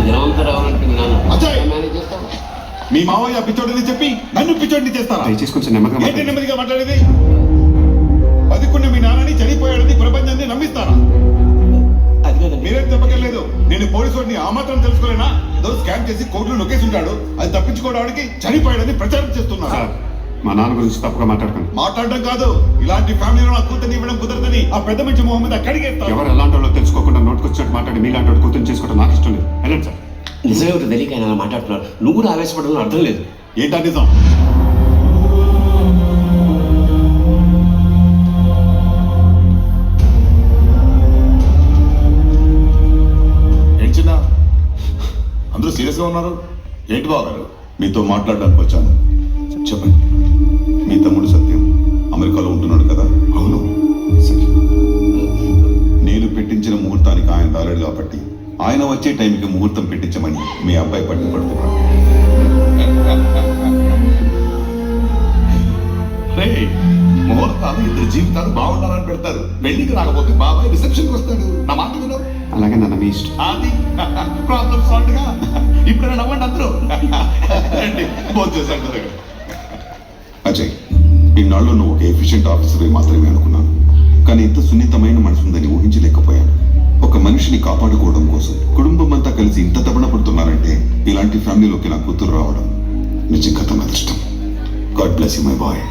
దినవంతా రావాలంటే అజయ్! మేనేజ్ చేస్తాం. మీ మావయ్య పిచ్చోడిని చెప్పి నన్ను పిచ్చోడిని చేస్తారా? దయచేసి కొంచెం నెమ్మదిగా ఏంటి నెమ్మదిగా మాట్లాడేది? బతికున్న మీ నాన్నని చనిపోయాడని ప్రపంచాన్ని నమ్మిస్తారా? అది కదండి. మీరేం చెప్పగలేదు. నేను పోలీసుడిని ఆ మాత్రం తెలుసుకోలేనా? ఏదో స్కామ్ చేసి కోర్టులో నొక్కేసి ఉంటాడు. అది తప్పించుకోవడానికి చనిపోయాడని ప్రచారం చేస్తున్నారు. సార్, మా నాన్న గురించి తప్పుగా మాట్లాడకండి. మాట్లాడడం కాదు, ఇలాంటి ఫ్యామిలీలో నా కూతుర్ని ఇవ్వడం కుదరదని ఆ పెద్ద మంచి మొహమ్మద్ అక్కడిగేస్తారు. ఎవరు ఎలాంటి వాళ్ళో తెలుసుకోకుండా నోటుకొచ్చినట్టు మాట్లాడి మీలాంటి వాడు కూతురు చేసుకోవడం నాకు ఇష్టం లేదు. వెళ్ళండి సార్. నిజమే ఒకటి తెలియక ఆయన అలా మాట్లాడుతున్నారు. నువ్వు కూడా ఆవేశపడడం అర్థం లేదు. ఏంటా నిజం? ఏంటి చిన్న, అందరూ సీరియస్ గా ఉన్నారు? ఏంటి బాగారు? మీతో మాట్లాడడానికి వచ్చాను. చెప్పండి. మీ తమ్ముడు సత్యం అమెరికాలో ఉంటున్నాడు కదా? అవును సరే. నేను పెట్టించిన ముహూర్తానికి ఆయన రాలేడు కాబట్టి ఆయన వచ్చే టైంకి ముహూర్తం పెట్టించమని మీ అబ్బాయి పట్టుబడుతున్నాడు. ముహూర్తాలు ఇద్దరు జీవితాలు బాగుండాలని పెడతారు. పెళ్లికి రాకపోతే బాబాయ్ రిసెప్షన్కి వస్తాడు. నా మాట విను. అలాగే నాన్న, మీ ఇష్టం. అది ప్రాబ్లమ్ సాల్వ్ గా. ఇప్పుడు నవ్వండి అందరూ. భోజనం చేశాను. అజయ్, ఇన్నాళ్ళు నువ్వు ఒక ఎఫిషియెంట్ ఆఫీసర్ మాత్రమే అనుకున్నాను, కానీ ఇంత సున్నితమైన మనసుందని ఊహించలేకపోయాను. ఒక మనిషిని కాపాడుకోవడం కోసం కుటుంబం అంతా కలిసి ఇంత తపన పడుతున్నారంటే ఇలాంటి ఫ్యామిలీలోకి నా కూతురు రావడం నిజంగా తన అదృష్టం. God bless you my boy.